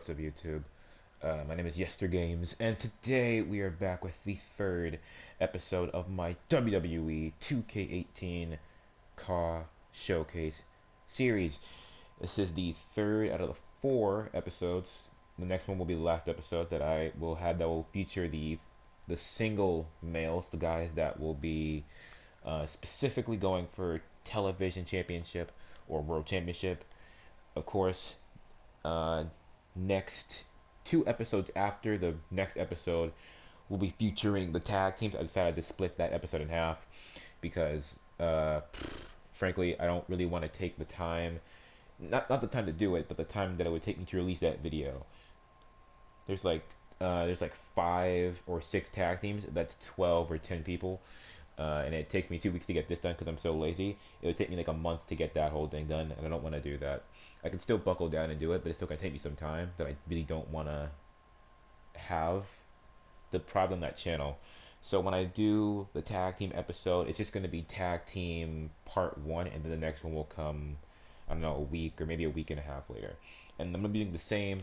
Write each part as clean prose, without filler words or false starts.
What's up, YouTube? My name is YesterGames, and today we are back with the third episode of my WWE 2K18 Caw Showcase series. This is the third out of the four episodes. The next one will be the last episode that I will have that will feature the single males, the guys that will be specifically going for television championship or world championship. Of course, uh, next two episodes after the next episode will be featuring the tag teams. I decided to split that episode in half because, frankly, I don't really want to take the time, not the time to do it, but the time that it would take me to release that video. There's like there's like 5 or 6 tag teams. That's 12 or 10 people. And it takes me 2 weeks to get this done because I'm so lazy. It would take me like a month to get that whole thing done, and I don't want to do that. I can still buckle down and do it, but it's still gonna take me some time that I really don't want to have the problem that channel. So when I do the tag team episode, it's just gonna be tag team part one, and then the next one will come, I don't know, a week or maybe a week and a half later. And I'm gonna be doing the same.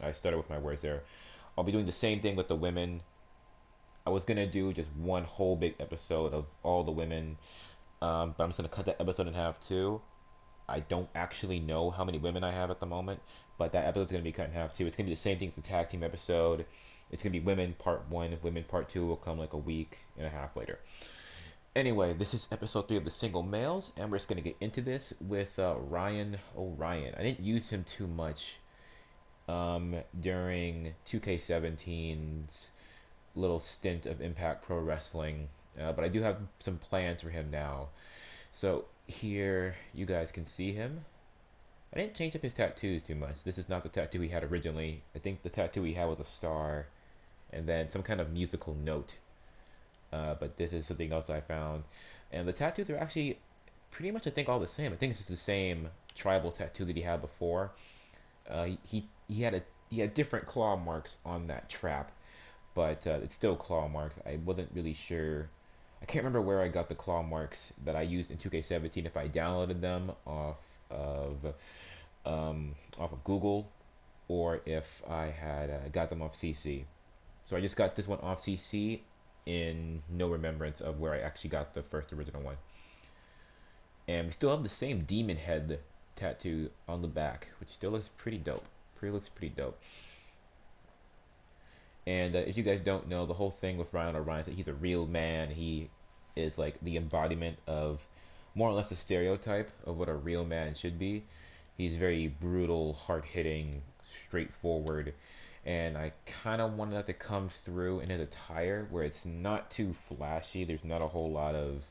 I started with my words there. I'll be doing the same thing with the women. I was gonna do just one whole big episode of all the women, but I'm just gonna cut that episode in half too. I don't actually know how many women I have at the moment, but that episode's gonna be cut in half too. It's gonna be the same thing as the tag team episode. It's gonna be women part one, women part two will come like a week and a half later. Anyway, this is episode 3 of the single males, and we're just gonna get into this with Ryan O'Ryan. I didn't use him too much during 2K17's little stint of Impact Pro Wrestling, but I do have some plans for him now. So here you guys can see him. I didn't change up his tattoos too much. This is not the tattoo he had originally. I think the tattoo he had was a star and then some kind of musical note. But this is something else I found. And the tattoos are actually pretty much, I think, all the same. I think this is the same tribal tattoo that he had before. He had different claw marks on that trap, but it's still claw marks. I wasn't really sure. I can't remember where I got the claw marks that I used in 2K17. If I downloaded them of off of Google, or if I had got them off CC. So I just got this one off CC in no remembrance of where I actually got the first original one. And we still have the same demon head tattoo on the back, which still looks pretty dope. Looks pretty dope. And if you guys don't know, the whole thing with Ryan O'Ryan is that he's a real man. He is like the embodiment of more or less a stereotype of what a real man should be. He's very brutal, hard-hitting, straightforward, and I kind of wanted that to come through in his attire where it's not too flashy. There's not a whole lot of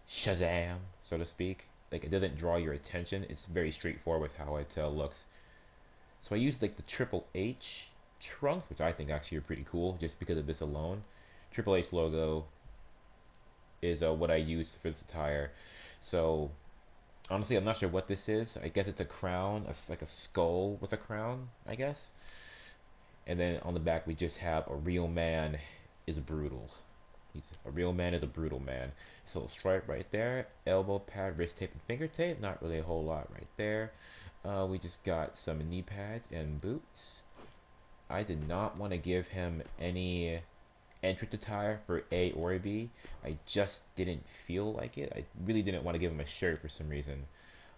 Shazam, so to speak. Like, it doesn't draw your attention. It's very straightforward with how it looks. So I used like the Triple H trunks, which I think actually are pretty cool just because of this alone. Triple H logo is what I use for this attire. So honestly, I'm not sure what this is. I guess it's a crown, like a skull with a crown, I guess. And then on the back we just have a real man is brutal. A real man is a brutal man. So stripe right there, elbow pad, wrist tape, and finger tape. Not really a whole lot right there. We just got some knee pads and boots. I did not want to give him any entrance attire for A or B. I just didn't feel like it. I really didn't want to give him a shirt for some reason.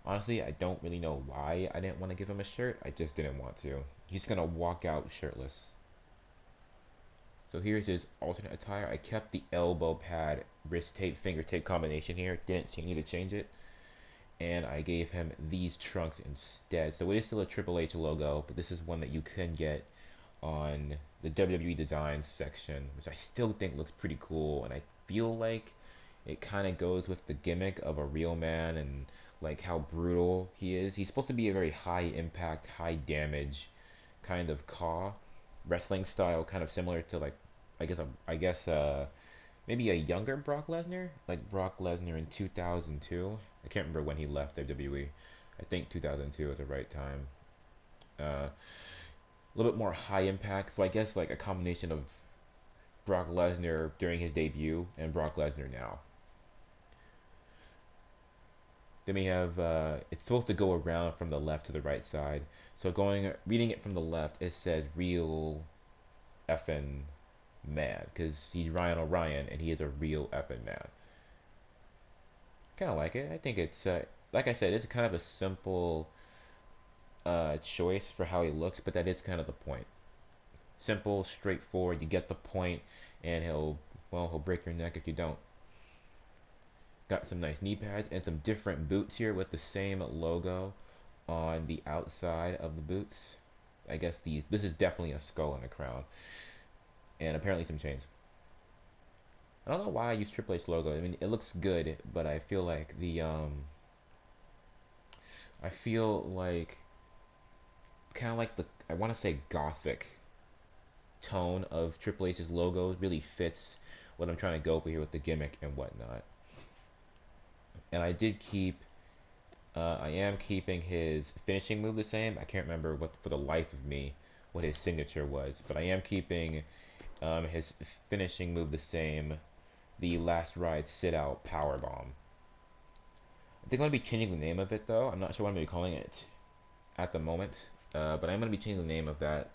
Honestly, I don't really know why I didn't want to give him a shirt. I just didn't want to. He's gonna walk out shirtless. So here's his alternate attire. I kept the elbow pad, wrist tape, finger tape combination here. Didn't see need to change it. And I gave him these trunks instead. So it is still a Triple H logo, but this is one that you can get on the WWE designs section, which I still think looks pretty cool, and I feel like it kind of goes with the gimmick of a real man and like how brutal he is. He's supposed to be a very high impact, high damage kind of Caw wrestling style, kind of similar to like I guess maybe a younger Brock Lesnar, like Brock Lesnar in 2002. I can't remember when he left WWE. I think 2002 was the right time. A little bit more high impact, so I guess like a combination of Brock Lesnar during his debut and Brock Lesnar now. Then we have it's supposed to go around from the left to the right side. So reading it from the left, it says real effing man because he's Ryan O'Ryan and he is a real effing man. Kind of like it. I think it's like I said, it's kind of a simple choice for how he looks, but that is kind of the point. Simple, straightforward. You get the point, and he'll break your neck if you don't. Got some nice knee pads and some different boots here with the same logo on the outside of the boots. I guess this is definitely a skull and a crown, and apparently some chains. I don't know why I use Triple H logo. I mean, it looks good, but I feel like I feel like kind of like I want to say gothic tone of Triple H's logo really fits what I'm trying to go for here with the gimmick and whatnot. And I am keeping his finishing move the same. I can't remember for the life of me, what his signature was, but I am keeping his finishing move the same. The last ride sit out power bomb. I think I'm going to be changing the name of it though. I'm not sure what I'm going to be calling it at the moment, but I'm going to be changing the name of that.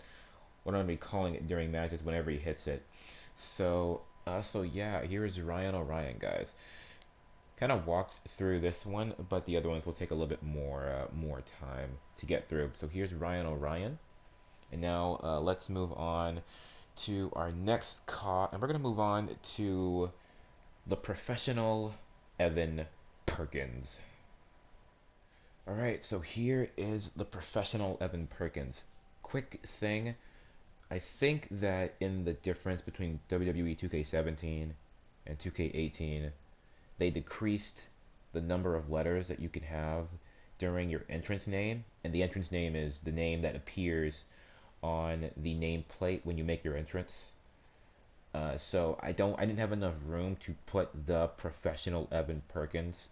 What I'm going to be calling it during matches whenever he hits it. So yeah, here is Ryan O'Ryan, guys. Kind of walks through this one, but the other ones will take a little bit more time to get through. So here's Ryan O'Ryan, and now let's move on to our next Caw, and we're gonna move on to the professional Evan Perkins. All right, so here is the professional Evan Perkins. Quick thing, I think that in the difference between WWE 2K17 and 2K18, they decreased the number of letters that you can have during your entrance name, and the entrance name is the name that appears on the nameplate when you make your entrance. So I didn't have enough room to put the professional Evan Perkins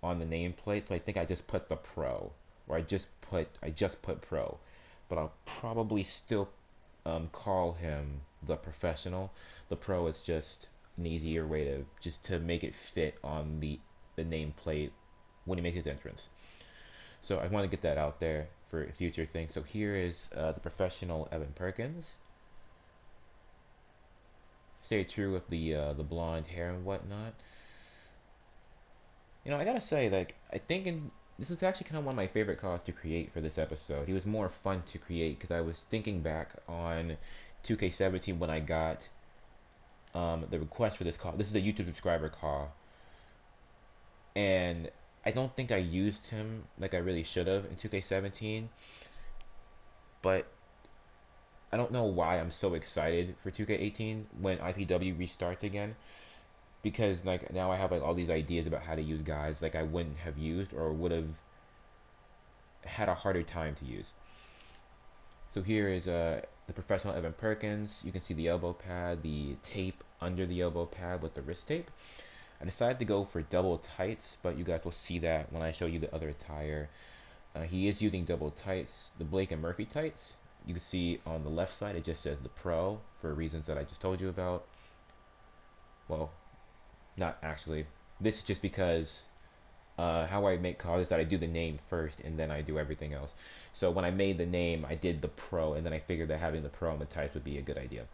on the nameplate, so I think I just put the pro, or I just put pro, but I'll probably still call him the professional. The pro is just an easier way to make it fit on the nameplate when he makes his entrance. So I want to get that out there for a future thing. So here is the professional Evan Perkins. Stay true with the blonde hair and whatnot. You know, I gotta say, like, this is actually kind of one of my favorite Caws to create for this episode. He was more fun to create because I was thinking back on 2K17 when I got the request for this Caw. This is a YouTube subscriber Caw, and I don't think I used him like I really should have in 2K17, but I don't know why I'm so excited for 2K18 when IPW restarts again, because like now I have like all these ideas about how to use guys like I wouldn't have used or would have had a harder time to use. So here is the professional Evan Perkins. You can see the elbow pad, the tape under the elbow pad with the wrist tape. I decided to go for double tights, but you guys will see that when I show you the other attire. He is using double tights, the Blake and Murphy tights. You can see on the left side it just says the pro for reasons that I just told you about. Well, not actually. This is just because how I make Caws is that I do the name first and then I do everything else. So when I made the name, I did the pro, and then I figured that having the pro on the tights would be a good idea.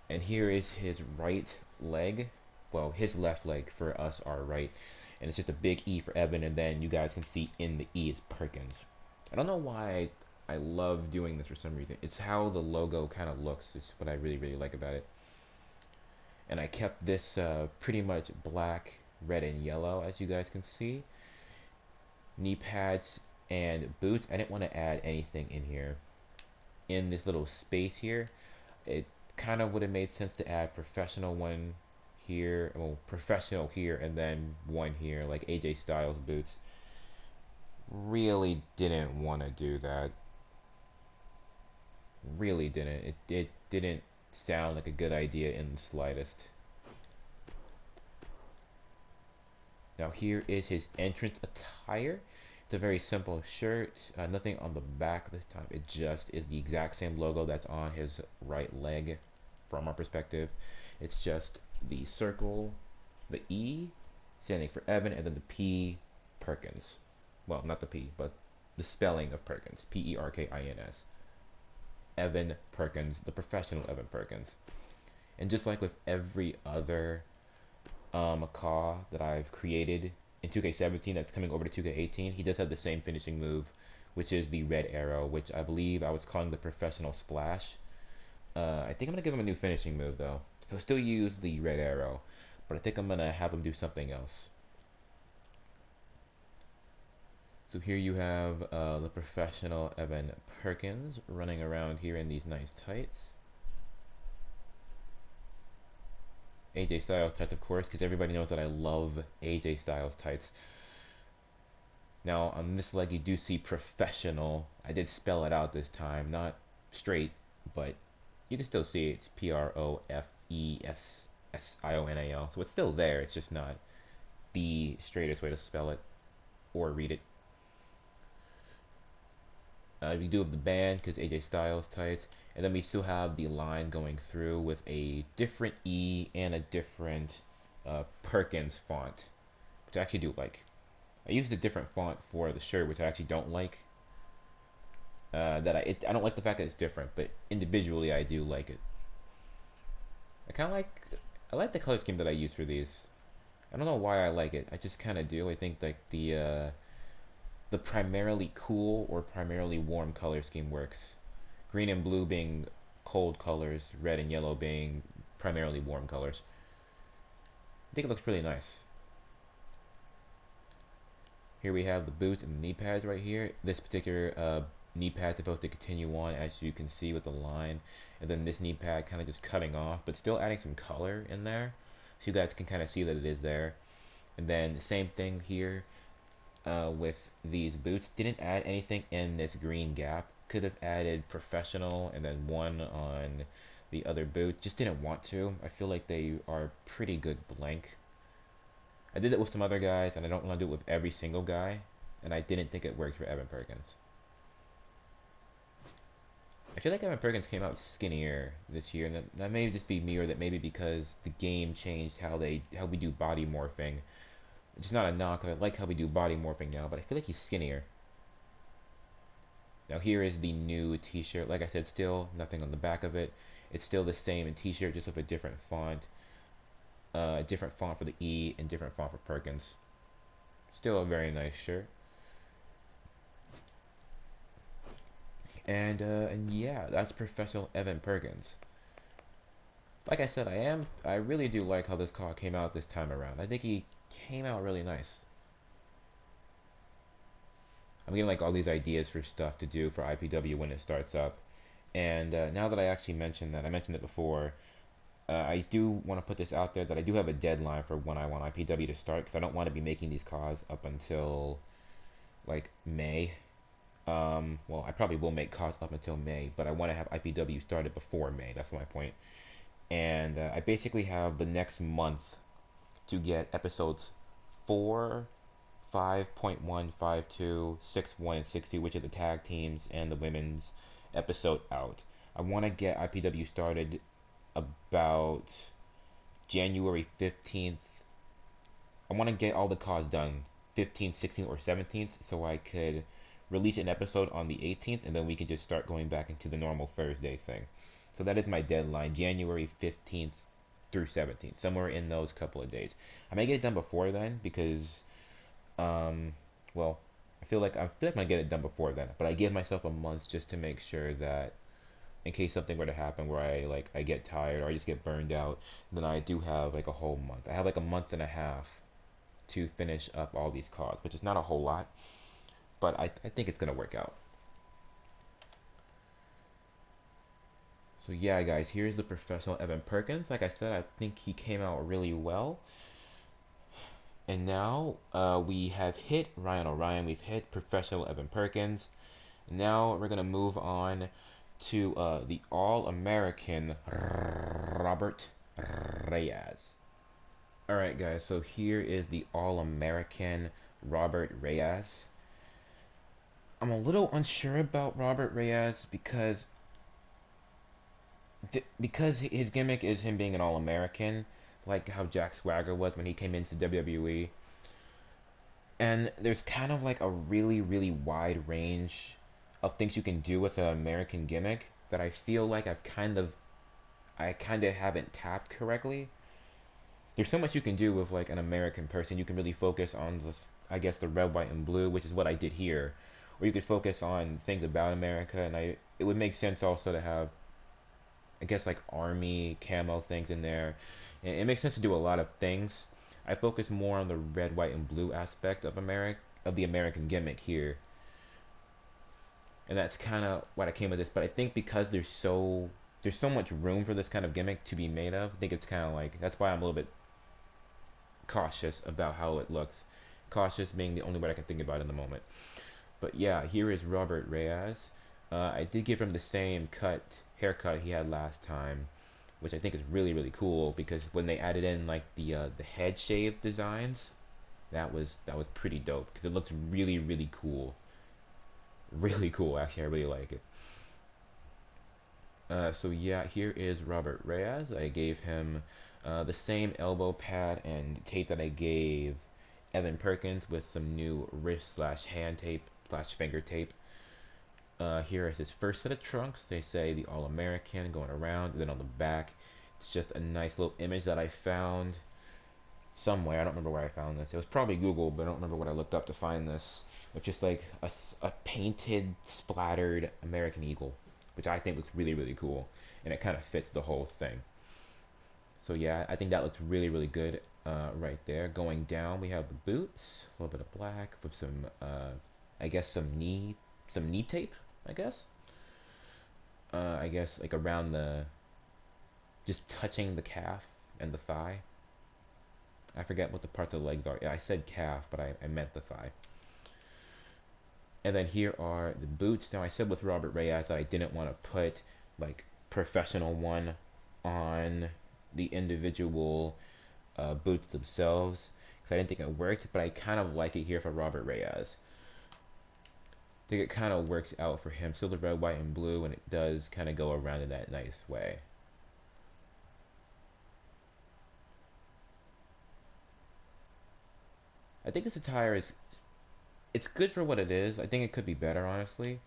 And here is his right leg. Well, his left leg, for us are right. And it's just a big E for Evan, and then you guys can see in the E is Perkins. I don't know why I love doing this for some reason. It's how the logo kind of looks. It's what I really, really like about it. And I kept this pretty much black, red, and yellow, as you guys can see. Knee pads and boots. I didn't want to add anything in here. In this little space here, it kind of would have made sense to add professional one here, well, professional here, and then one here, like AJ Styles boots. Really didn't want to do that. Really didn't. It didn't sound like a good idea in the slightest. Now here is his entrance attire. It's a very simple shirt, nothing on the back this time. It just is the exact same logo that's on his right leg from our perspective. It's just the circle, the E standing for Evan, and then the P Perkins. Well, not the P, but the spelling of Perkins. Perkins. Evan Perkins, the professional Evan Perkins. And just like with every other Caw that I've created in 2K17 that's coming over to 2K18, he does have the same finishing move, which is the red arrow, which I believe I was calling the professional splash. I think I'm going to give him a new finishing move, though. He'll still use the red arrow, but I think I'm going to have him do something else. So here you have the professional Evan Perkins running around here in these nice tights. AJ Styles tights, of course, because everybody knows that I love AJ Styles tights. Now, on this leg, you do see professional. I did spell it out this time, not straight, but you can still see it. It's Professional. So it's still there. It's just not the straightest way to spell it or read it. We do have the band because AJ Styles tights, and then we still have the line going through with a different E and a different Perkins font, which I actually do like. I used a different font for the shirt, which I actually don't like. I don't like the fact that it's different, but individually I do like it. I like the color scheme that I use for these. I don't know why I like it. I just kind of do. I think like the primarily cool or primarily warm color scheme works. Green and blue being cold colors, red and yellow being primarily warm colors. I think it looks pretty nice. Here we have the boots and the knee pads right here. This particular knee pad is supposed to continue on, as you can see with the line, and then this knee pad kind of just cutting off, but still adding some color in there, so you guys can kind of see that it is there. And then the same thing here with these boots. Didn't add anything in this green gap. Could have added professional and then one on the other boot. Just didn't want to. I feel like they are pretty good blank. I did it with some other guys, and I don't want to do it with every single guy, and I didn't think it worked for Evan Perkins. I feel like Evan Perkins came out skinnier this year, and that may just be me, or that maybe because the game changed how we do body morphing. It's not a knock. I like how we do body morphing now, but I feel like he's skinnier. Now here is the new t-shirt. Like I said, still nothing on the back of it. It's still the same in t-shirt, just with a different font. Different font for the E and different font for Perkins. Still a very nice shirt. And yeah, that's Professional Evan Perkins. Like I said, I really do like how this car came out this time around. I think he came out really nice. I'm getting like all these ideas for stuff to do for IPW when it starts up. And now that I actually mentioned that, I mentioned it before, I do want to put this out there that I do have a deadline for when I want IPW to start, because I don't want to be making these CAWs up until like May. Well, I probably will make CAWs up until May, but I want to have IPW started before May. That's my point. And I basically have the next month to get episodes 4, 5.1, 5.2, 6.1, and 6.2, which are the tag teams and the women's episode out. I want to get IPW started about January 15th. I want to get all the CAWs done 15th, 16th, or 17th, so I could release an episode on the 18th, and then we can just start going back into the normal Thursday thing. So that is my deadline, January 15th through 17th, somewhere in those couple of days. I may get it done before then because, well, I feel like I'm gonna get it done before then, but I give myself a month just to make sure that in case something were to happen where I get tired or I just get burned out, then I do have like a whole month. I have like a month and a half to finish up all these CAWs, which is not a whole lot, but I think it's gonna work out. So yeah, guys, here's the Professional Evan Perkins. Like I said, I think he came out really well. And now we have hit Ryan O'Ryan. We've hit Professional Evan Perkins. Now we're gonna move on to the All-American Robert Reyes. Alright guys, so here is the All-American Robert Reyes. I'm a little unsure about Robert Reyes because his gimmick is him being an All-American, like how Jack Swagger was when he came into WWE. And there's kind of like a really, really wide range of things you can do with an American gimmick that I feel like I kind of haven't tapped correctly. There's so much you can do with like an American person. You can really focus on this, I guess, the red, white, and blue, which is what I did here. Or you could focus on things about America, and it would make sense also to have, I guess, like army camo things in there. It makes sense to do a lot of things. I focus more on the red, white, and blue aspect of the American gimmick here, and that's kind of what I came with this. But I think because there's so much room for this kind of gimmick to be made of, I think it's kind of like that's why I'm a little bit cautious about how it looks. Cautious being the only word I can think about in the moment. But yeah, here is Robert Reyes. I did give him the same haircut he had last time, which I think is really really cool because when they added in like the head shave designs, that was pretty dope because it looks really really cool. Really cool, actually, I really like it. So yeah, here is Robert Reyes. I gave him the same elbow pad and tape that I gave Evan Perkins with some new wrist slash hand tape slash finger tape. Here is his first set of trunks. They say the All-American going around. And then on the back, it's just a nice little image that I found somewhere. I don't remember where I found this. It was probably Google, but I don't remember what I looked up to find this. It's just like a painted, splattered American Eagle, which I think looks really, really cool. And it kind of fits the whole thing. So yeah, I think that looks really, really good right there. Going down, we have the boots, a little bit of black with some, I guess some knee tape, I guess. I guess like around just touching the calf and the thigh. I forget what the parts of the legs are. Yeah, I said calf, but I meant the thigh. And then here are the boots. Now I said with Robert Reyes that I didn't want to put like professional one on the individual boots themselves because I didn't think it worked, but I kind of like it here for Robert Reyes. I think it kind of works out for him. Still the red, white, and blue, and it does kind of go around in that nice way. I think this attire is it's good for what it is. I think it could be better, honestly.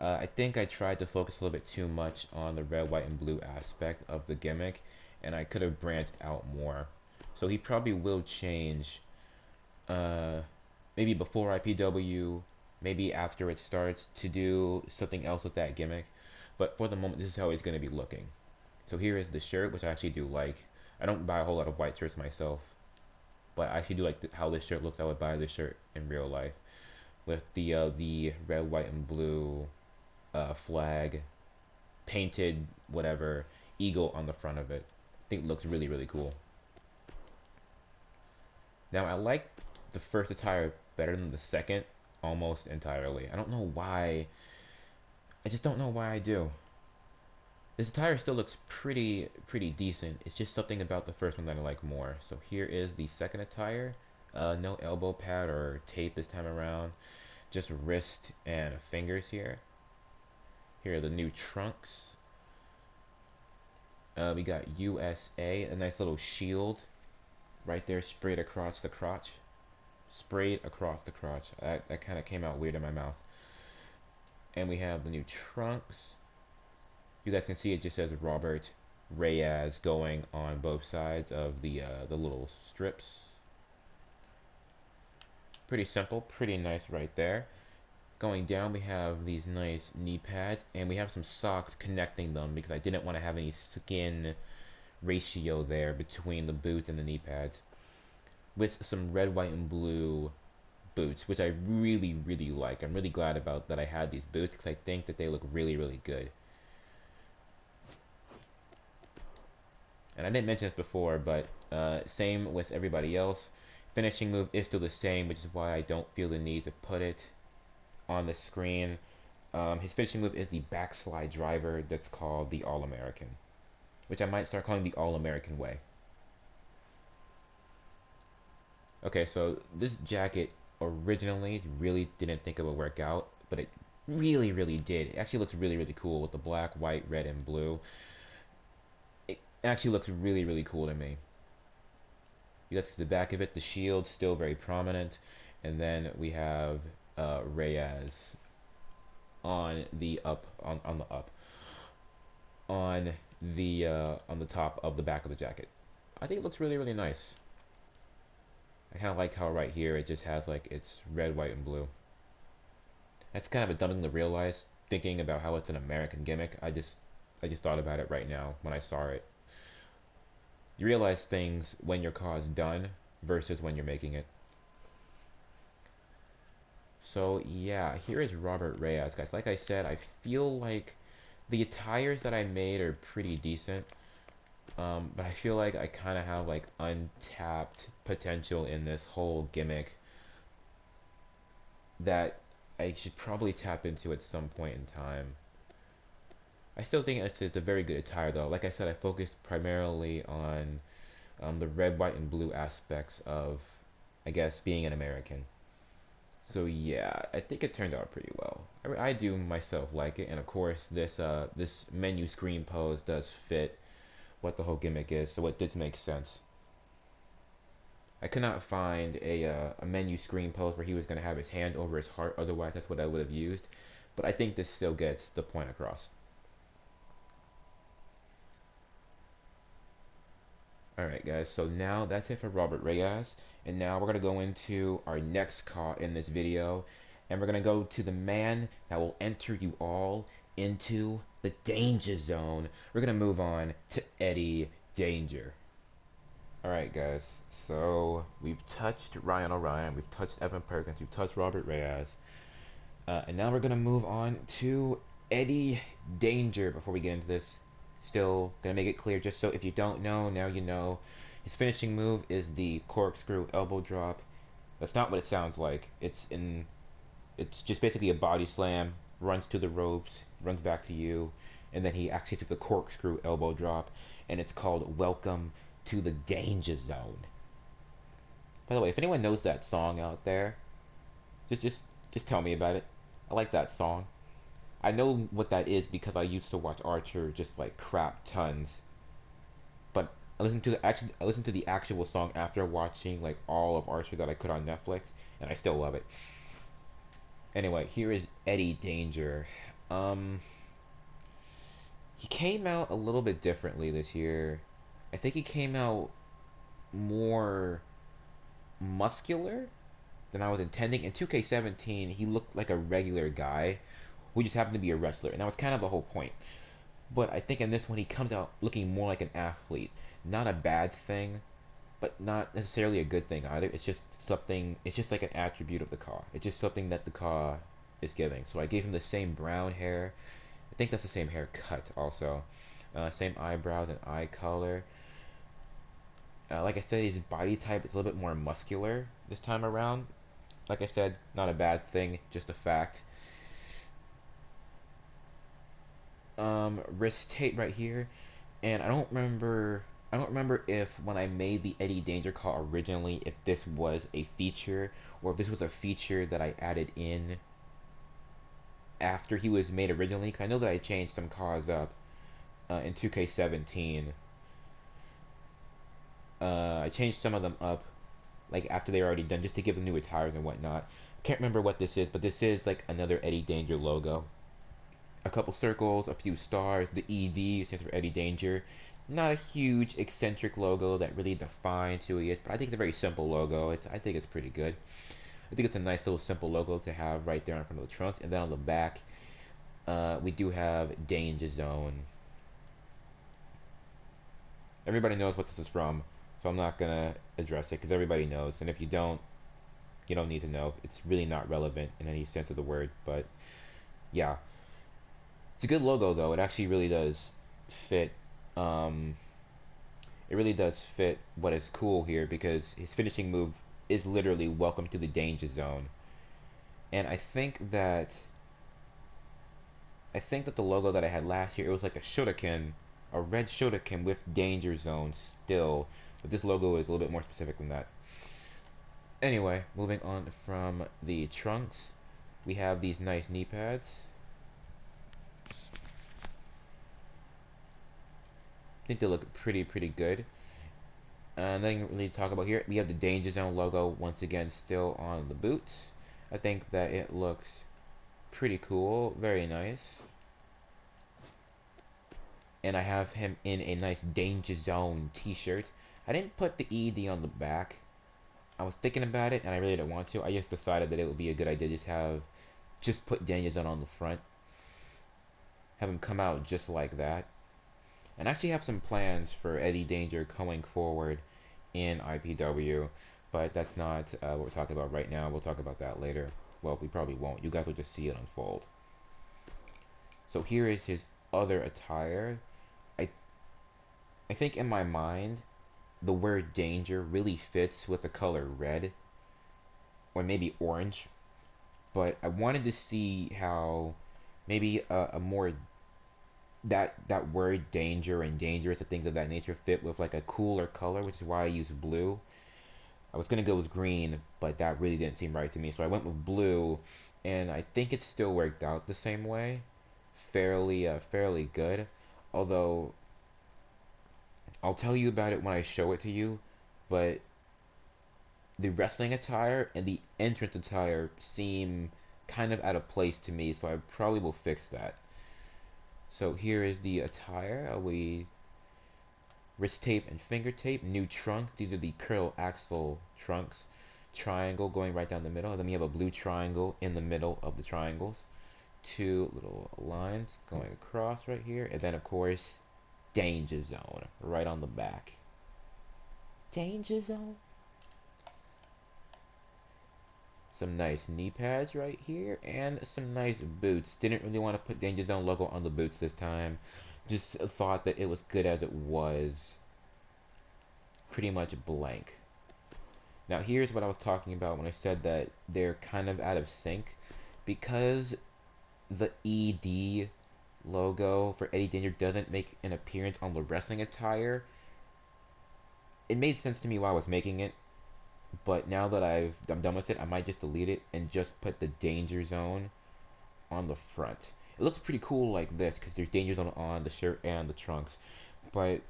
I think I tried to focus a little bit too much on the red, white, and blue aspect of the gimmick, and I could have branched out more. So he probably will change, uh, maybe before IPW, maybe after it starts to do something else with that gimmick. But for the moment, this is how he's going to be looking. So here is the shirt, which I actually do like. I don't buy a whole lot of white shirts myself, but I actually do like how this shirt looks. I would buy this shirt in real life with the red, white, and blue flag painted whatever eagle on the front of it. I think it looks really really cool. Now I like the first attire better than the second almost entirely. I don't know why. I just don't know why I do. This attire still looks pretty decent. It's just something about the first one that I like more. So here is the second attire. No elbow pad or tape this time around. Just wrist and fingers here. Here are the new trunks. We got USA, a nice little shield right there sprayed across the crotch. Sprayed across the crotch. That kind of came out weird in my mouth. And we have the new trunks. You guys can see it just says Robert Reyes going on both sides of the little strips. Pretty simple, pretty nice right there. Going down, we have these nice knee pads, and we have some socks connecting them because I didn't want to have any skin ratio there between the boots and the knee pads. With some red, white, and blue boots, which I really, really like. I'm really glad about that I had these boots because I think that they look really, really good. And I didn't mention this before, but same with everybody else. Finishing move is still the same, which is why I don't feel the need to put it on the screen. His finishing move is the backslide driver that's called the All-American, which I might start calling the All-American way. Okay, so this jacket originally really didn't think it would work out, but it really, really did. It actually looks really, really cool with the black, white, red, and blue. It actually looks really, really cool to me. You guys see the back of it, the shield still very prominent, and then we have Reyes on the up on the up on the top of the back of the jacket. I think it looks really nice. I kind of like how right here it just has like it's red, white, and blue. That's kind of a dumb thing to realize thinking about how it's an American gimmick. I just thought about it right now when I saw it. You realize things when your car is done versus when you're making it. So yeah, here is Robert Reyes, guys. Like I said, I feel like the attires that I made are pretty decent. But I feel like I kind of have like untapped potential in this whole gimmick that I should probably tap into at some point in time. I still think it's a very good attire though. Like I said, I focused primarily on the red, white, and blue aspects of, I guess, being an American. So yeah, I think it turned out pretty well. I do myself like it, and of course this menu screen pose does fit what the whole gimmick is, so it does make sense. I could not find a menu screen pose where he was going to have his hand over his heart, otherwise that's what I would have used. But I think this still gets the point across. Alright guys, so now that's it for Robert Reyes, and now we're going to go into our next Caw in this video, and we're going to go to the man that will enter you all into the danger zone. We're going to move on to Eddie Danger. Alright guys, so we've touched Ryan O'Ryan, we've touched Evan Perkins, we've touched Robert Reyes, and now we're going to move on to Eddie Danger before we get into this. Still going to make it clear, just so if you don't know, now you know. His finishing move is the corkscrew elbow drop. That's not what it sounds like. It's just basically a body slam, runs to the ropes, runs back to you, and then he actually hits the corkscrew elbow drop, and it's called Welcome to the Danger Zone. By the way, if anyone knows that song out there, just tell me about it. I like that song. I know what that is because I used to watch Archer just like crap tons. But I listened to the actual song after watching like all of Archer that I could on Netflix, and I still love it. Anyway, here is Eddie Danger. He came out a little bit differently this year. I think he came out more muscular than I was intending. In 2K17, he looked like a regular guy who just happened to be a wrestler, and that was kind of the whole point. But I think in this one, he comes out looking more like an athlete. Not a bad thing, but not necessarily a good thing either. It's just something, it's just like an attribute of the Caw. It's just something that the Caw is giving. So I gave him the same brown hair. I think that's the same haircut also. Same eyebrows and eye color. Like I said, his body type is a little bit more muscular this time around. Like I said, not a bad thing, just a fact. Wrist tape right here, and I don't remember if when I made the Eddie Danger Caw originally, if this was a feature or if this was a feature that I added in after he was made originally, because I know that I changed some Caws up in 2K17. I changed some of them up like after they were already done just to give them new attires and whatnot. I can't remember what this is, but this is like another Eddie Danger logo. A couple circles, a few stars, the ED stands for Eddie Danger. Not a huge eccentric logo that really defines who he is, but I think it's a very simple logo. I think it's pretty good. I think it's a nice little simple logo to have right there in front of the trunks, and then on the back, we do have Danger Zone. Everybody knows what this is from, so I'm not gonna address it because everybody knows, and if you don't need to know. It's really not relevant in any sense of the word, but yeah. It's a good logo though. It actually really does fit. Um, it really does fit what is cool here because his finishing move is literally "Welcome to the Danger Zone," and I think that the logo that I had last year, it was like a Shotokan, a red Shotokan with Danger Zone still, but this logo is a little bit more specific than that. Anyway, moving on from the trunks, we have these nice knee pads. I think they look pretty good. Nothing really to talk about here. We have the Danger Zone logo once again still on the boots. I think that it looks pretty cool, very nice. And I have him in a nice Danger Zone t-shirt. I didn't put the ED on the back. I was thinking about it and I really didn't want to. I just decided that it would be a good idea to just put Danger Zone on the front. Have him come out just like that. And I actually have some plans for Eddie Danger going forward in IPW, but that's not what we're talking about right now. We'll talk about that later. Well, we probably won't. You guys will just see it unfold. So here is his other attire. I I think in my mind, the word danger really fits with the color red, or maybe orange. But I wanted to see how maybe a more that word danger and dangerous and things of that nature fit with like a cooler color, which is why I used blue. I was gonna go with green, but that really didn't seem right to me, so I went with blue, and I think it still worked out the same way, fairly good. Although I'll tell you about it when I show it to you, but the wrestling attire and the entrance attire seem kind of out of place to me, so I probably will fix that. So here is the attire. We wrist tape and finger tape, new trunks. These are the curl axle trunks. Triangle going right down the middle. And then we have a blue triangle in the middle of the triangles. Two little lines going across right here. And then of course, Danger Zone right on the back. Danger Zone. Some nice knee pads right here and some nice boots. Didn't really want to put Danger Zone logo on the boots this time. Just thought that it was good as it was. Pretty much blank. Now here's what I was talking about when I said that they're kind of out of sync. Because the ED logo for Eddie Danger doesn't make an appearance on the wrestling attire, it made sense to me while I was making it. But now that I'm done with it, I might just delete it and just put the Danger Zone on the front. It looks pretty cool like this because there's Danger Zone on the shirt and the trunks. But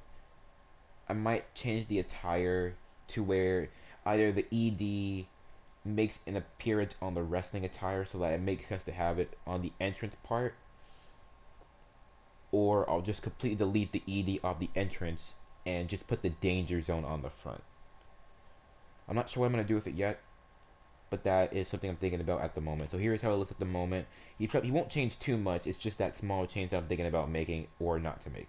I might change the attire to where either the ED makes an appearance on the wrestling attire so that it makes sense to have it on the entrance part, or I'll just completely delete the ED off the entrance and just put the Danger Zone on the front. I'm not sure what I'm going to do with it yet, but that is something I'm thinking about at the moment. So here's how it looks at the moment. He won't change too much. It's just that small change that I'm thinking about making or not to make.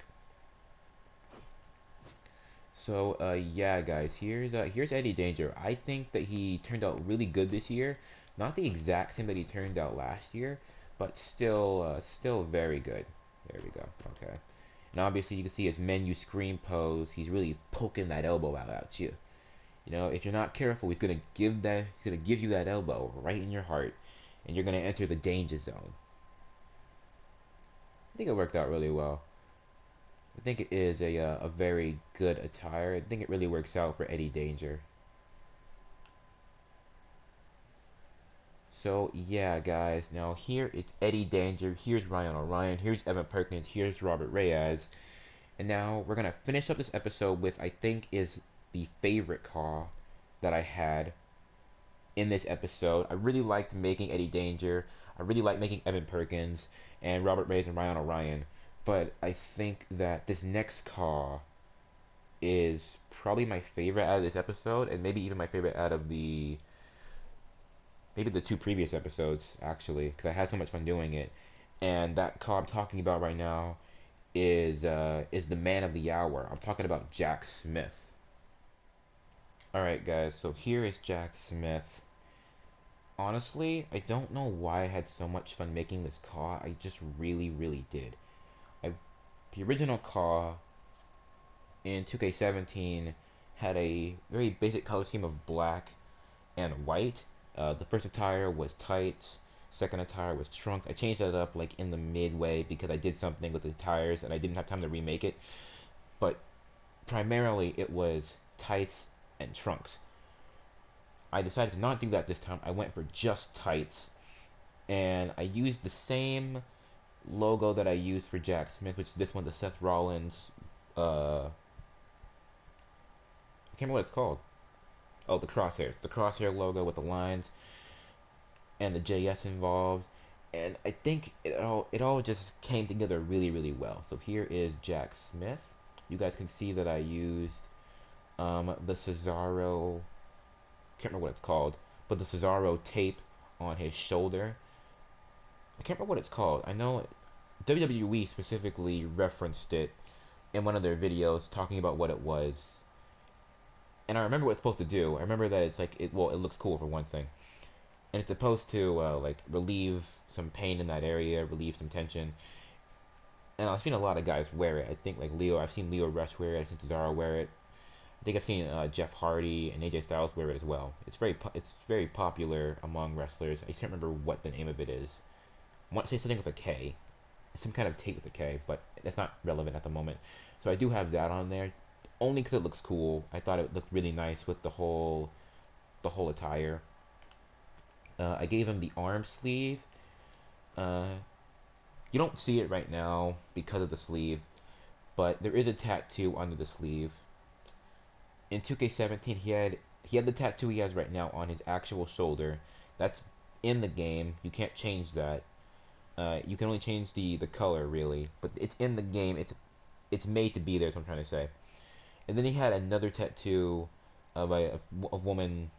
So yeah, guys, here's Eddie Danger. I think that he turned out really good this year. Not the exact same that he turned out last year, but still very good. There we go. Okay. And obviously you can see his menu screen pose. He's really poking that elbow out at you. You know, if you're not careful, he's gonna give you that elbow right in your heart, and you're gonna enter the danger zone. I think it worked out really well. I think it is a very good attire. I think it really works out for Eddie Danger. So yeah, guys. Now here it's Eddie Danger. Here's Ryan O'Ryan. Here's Evan Perkins. Here's Robert Reyes. And now we're gonna finish up this episode with I think is the favorite Caw that I had in this episode. I really liked making Eddie Danger. I really liked making Evan Perkins and Robert Reyes and Ryan O'Ryan. But I think that this next Caw is probably my favorite out of this episode, and maybe even my favorite out of maybe the two previous episodes actually, because I had so much fun doing it. And that Caw I'm talking about right now is the man of the hour. I'm talking about Jack Smith. Alright guys, so here is Jack Smith. Honestly, I don't know why I had so much fun making this Caw. I just really did. The original Caw in 2K17 had a very basic color scheme of black and white. The first attire was tights, second attire was trunks. I changed that up like in the midway because I did something with the tires and I didn't have time to remake it. But primarily it was tights and trunks. I decided to not do that this time. I went for just tights, and I used the same logo that I used for Jack Smith, which is this one, the Seth Rollins can't remember what it's called. Oh, the crosshairs. The crosshair logo with the lines and the JS involved. And I think it all just came together really, really well. So here is Jack Smith. You guys can see that I used the Cesaro, can't remember what it's called, but the Cesaro tape on his shoulder. I can't remember what it's called. I know WWE specifically referenced it in one of their videos talking about what it was. And I remember what it's supposed to do. I remember that it's like it looks cool for one thing. And it's supposed to like relieve some pain in that area, relieve some tension. And I've seen a lot of guys wear it. I think like I've seen Leo Rush wear it. I've seen Cesaro wear it. I think I've seen Jeff Hardy and AJ Styles wear it as well. It's very popular among wrestlers. I just can't remember what the name of it is. I want to say something with a K, some kind of tape with a K, but that's not relevant at the moment. So I do have that on there, only because it looks cool. I thought it looked really nice with the whole attire. I gave him the arm sleeve. Uh, you don't see it right now because of the sleeve, but there is a tattoo under the sleeve. In 2K17, he had the tattoo he has right now on his actual shoulder. That's in the game. You can't change that. You can only change the color really, but it's in the game. It's made to be there. Is what I'm trying to say. And then he had another tattoo of a woman,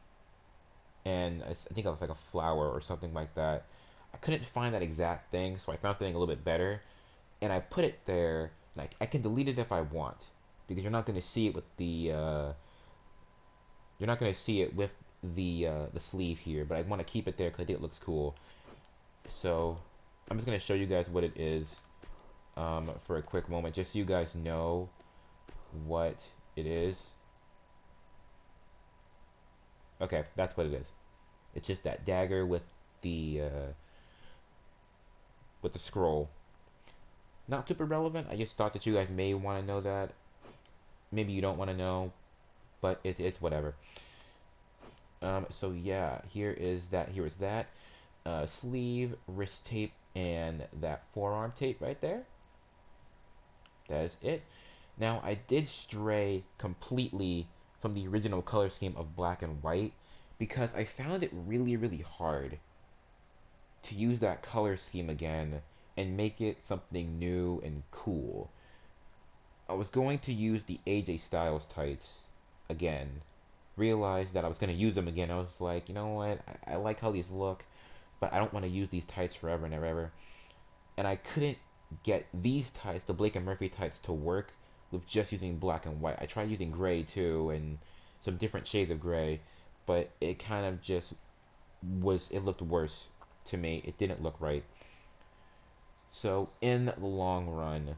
and I think it was like a flower or something like that. I couldn't find that exact thing, so I found something a little bit better, and I put it there. Like I can delete it if I want, because you're not going to see it with the sleeve here. But I want to keep it there because I think it looks cool. So I'm just going to show you guys what it is for a quick moment, just so you guys know what it is. Okay, that's what it is. It's just that dagger with the scroll. Not super relevant. I just thought that you guys may want to know that. Maybe you don't want to know, but it's whatever. So yeah, here is that. Here is that sleeve, wrist tape, and that forearm tape right there. That is it. Now I did stray completely from the original color scheme of black and white because I found it really, really hard to use that color scheme again and make it something new and cool. I was going to use the AJ Styles tights again. Realized that I was going to use them again. I was like, you know what? I like how these look, but I don't want to use these tights forever and ever. And I couldn't get these tights, the Blake and Murphy tights, to work with just using black and white. I tried using gray too, and some different shades of gray, but it kind of just it looked worse to me. It didn't look right. So in the long run,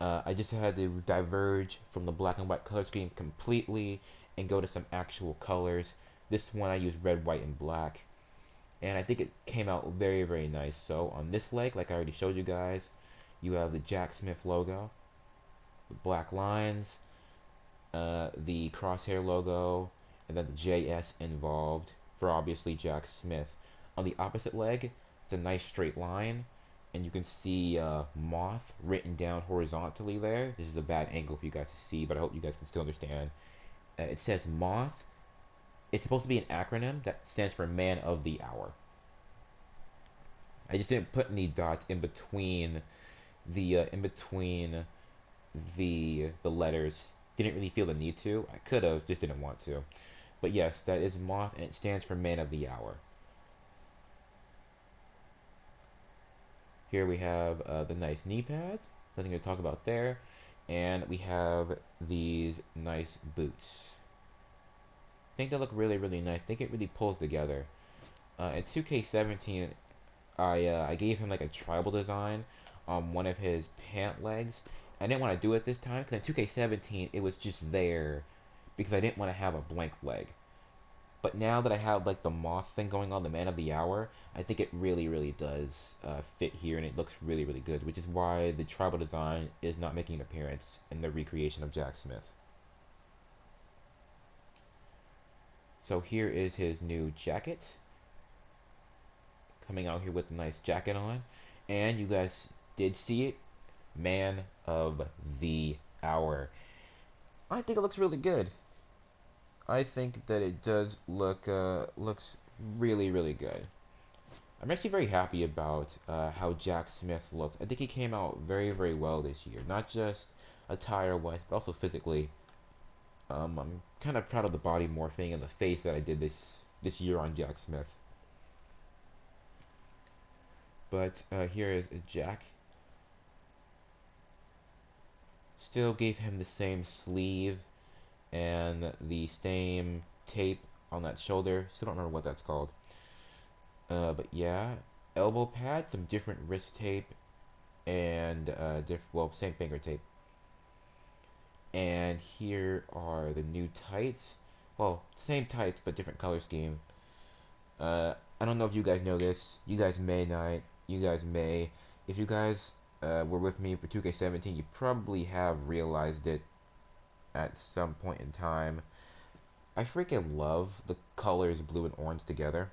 I just had to diverge from the black and white color scheme completely and go to some actual colors. This one I used red, white, and black, and I think it came out very, very nice. So on this leg, like I already showed you guys, you have the Jack Smith logo, the black lines, the crosshair logo, and then the JS involved for obviously Jack Smith. On the opposite leg, it's a nice straight line, and you can see Moth written down horizontally there. This is a bad angle for you guys to see, but I hope you guys can still understand. It says Moth. It's supposed to be an acronym that stands for Man of the Hour. I just didn't put any dots in between the letters. Didn't really feel the need to. I could have, just didn't want to. But yes, that is Moth, and it stands for Man of the Hour. Here we have the nice knee pads. Nothing to talk about there. And we have these nice boots. I think they look really, really nice. I think it really pulls together. In 2K17, I gave him like a tribal design on one of his pant legs. I didn't want to do it this time because in 2K17 it was just there because I didn't want to have a blank leg. But now that I have like the Moth thing going on, the Man of the Hour, I think it really, really does fit here, and it looks really, really good, which is why the tribal design is not making an appearance in the recreation of Jack Smith. So here is his new jacket. Coming out here with a nice jacket on. And you guys did see it. Man of the Hour. I think it looks really good. I think that it does looks really really good. I'm actually very happy about how Jack Smith looked. I think he came out very very well this year, not just attire wise, but also physically. I'm kind of proud of the body morphing and the face that I did this year on Jack Smith. But here is Jack. Still gave him the same sleeve and the same tape on that shoulder. Still don't remember what that's called. But yeah, elbow pad, some different wrist tape, and well, same finger tape. And here are the new tights. Well, same tights but different color scheme. I don't know if you guys know this. You guys may not. You guys may. If you guys were with me for 2K17, you probably have realized it at some point in time. I freaking love the colors blue and orange together.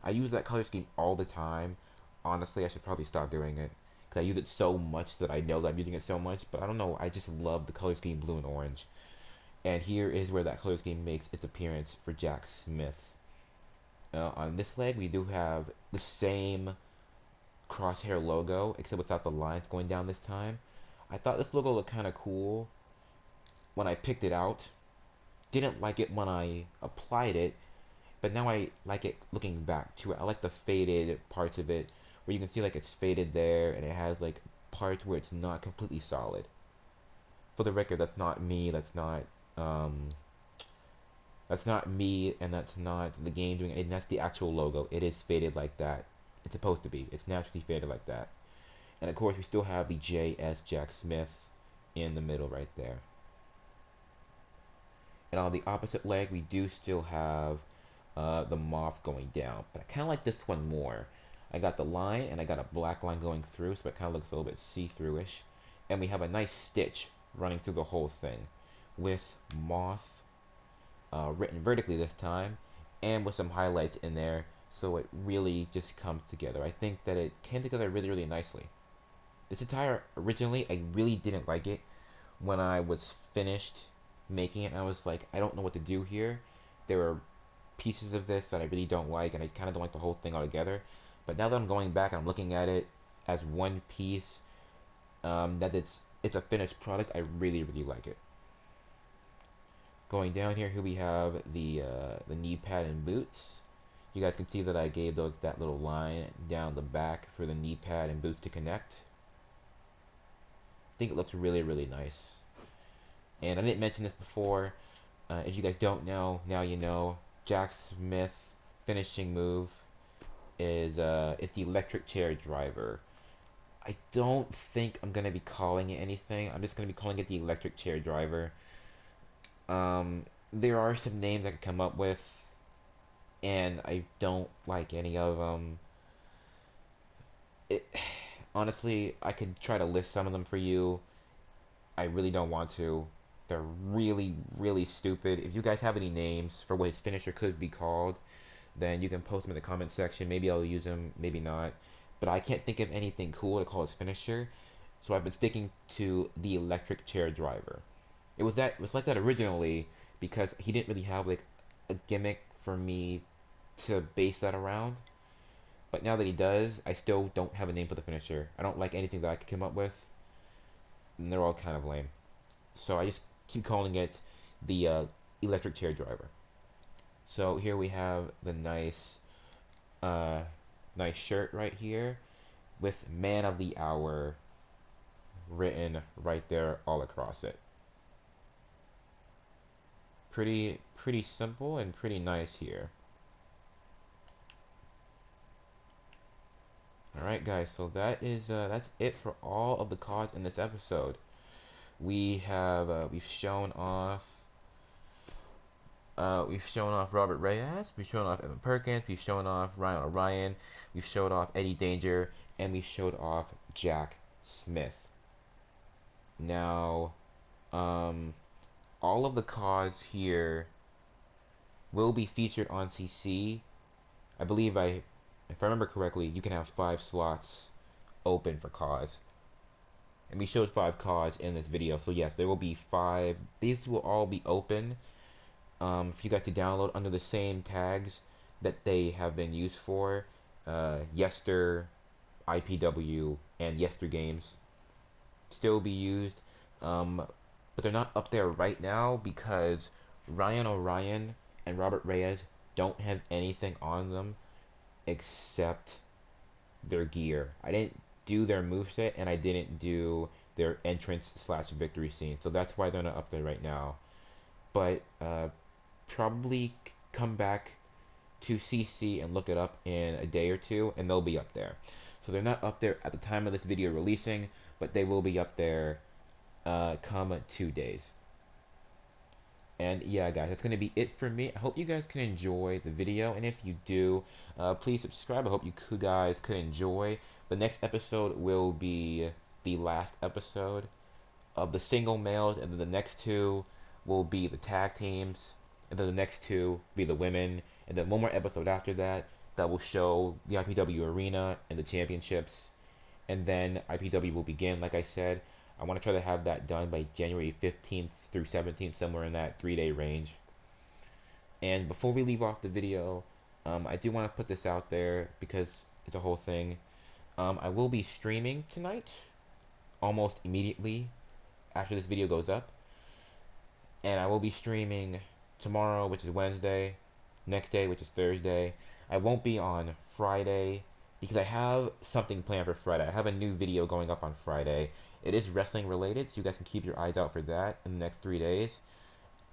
I use that color scheme all the time. Honestly, I should probably stop doing it because I use it so much that I know that I'm using it so much. But I don't know. I just love the color scheme blue and orange. And here is where that color scheme makes its appearance for Jack Smith. On this leg, we do have the same crosshair logo, except without the lines going down this time. I thought this logo looked kind of cool when I picked it out. Didn't like it when I applied it, but now I like it looking back to it. I like the faded parts of it, where you can see like it's faded there, and it has like parts where it's not completely solid. For the record, that's not me. Um, that's not me, and that's not the game doing it. And that's the actual logo. It is faded like that. It's supposed to be. It's naturally faded like that. And of course, we still have the JS Jack Smith in the middle right there. And on the opposite leg, we do still have the moth going down. But I kind of like this one more. I got the line, and I got a black line going through, so it kind of looks a little bit see-through-ish. And we have a nice stitch running through the whole thing with moth written vertically this time, and with some highlights in there, so it really just comes together. I think that it came together really, really nicely. This attire, originally, I really didn't like it. When I was finished making it, I was like, I don't know what to do here. There are pieces of this that I really don't like, and I kind of don't like the whole thing altogether. But now that I'm going back and I'm looking at it as one piece, that it's a finished product, I really, really like it. Going down here, we have the knee pad and boots. You guys can see that I gave that little line down the back for the knee pad and boots to connect. I think it looks really, really nice. And I didn't mention this before. If you guys don't know, now you know. Jack Smith finishing move is the electric chair driver. I don't think I'm gonna be calling it anything. I'm just gonna be calling it the electric chair driver. There are some names I could come up with, and I don't like any of them. It, honestly, I could try to list some of them for you. I really don't want to. They're really, really stupid. If you guys have any names for what his finisher could be called, then you can post them in the comment section. Maybe I'll use them, maybe not. But I can't think of anything cool to call his finisher, so I've been sticking to the electric chair driver. It was like that originally because he didn't really have like a gimmick for me to base that around. But now that he does, I still don't have a name for the finisher. I don't like anything that I could come up with, and they're all kind of lame. So I just keep calling it the electric chair driver. So here we have the uh, nice shirt right here with Man of the Hour written right there all across it. Pretty simple and pretty nice here. Alright guys, so that's it for all of the cards in this episode. We've shown off Robert Reyes, we've shown off Evan Perkins, we've shown off Ryan O'Ryan, we've showed off Eddie Danger, and we showed off Jack Smith. Now, all of the cards here will be featured on CC. I believe if I remember correctly, you can have 5 slots open for cards. And we showed 5 cards in this video, so yes, there will be 5. These will all be open. for you guys to download under the same tags that they have been used for. Yester, IPW, and YesterGames still be used, but they're not up there right now because Ryan O'Ryan and Robert Reyes don't have anything on them except their gear. I didn't do their moveset and I didn't do their entrance slash victory scene, so that's why they're not up there right now. But probably come back to CC and look it up in a day or two, and they'll be up there. So they're not up there at the time of this video releasing, but they will be up there come 2 days. And yeah, guys, that's going to be it for me. I hope you guys can enjoy the video, and if you do, please subscribe. I hope you guys could enjoy. The next episode will be the last episode of the single males, and then the next two will be the tag teams, and then the next two be the women, and then one more episode after that that will show the IPW arena and the championships, and then IPW will begin. Like I said, I want to try to have that done by January 15th through 17th, somewhere in that 3-day range. And before we leave off the video, I do want to put this out there because it's a whole thing. I will be streaming tonight, almost immediately after this video goes up, and I will be streaming tomorrow, which is Wednesday, next day, which is Thursday. I won't be on Friday because I have something planned for Friday. I have a new video going up on Friday. It is wrestling related, so you guys can keep your eyes out for that in the next 3 days.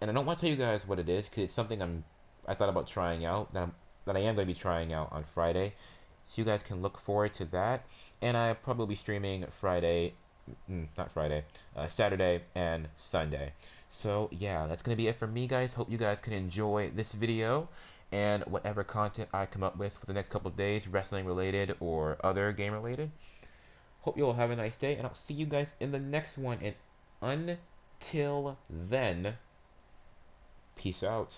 And I don't want to tell you guys what it is because it's something I thought about trying out that I am going to be trying out on Friday. So you guys can look forward to that. And I probably be streaming Friday, not Friday, Saturday and Sunday. So yeah, that's going to be it for me, guys. Hope you guys can enjoy this video and whatever content I come up with for the next couple of days, wrestling related or other game related. Hope you all have a nice day, and I'll see you guys in the next one. And until then, peace out.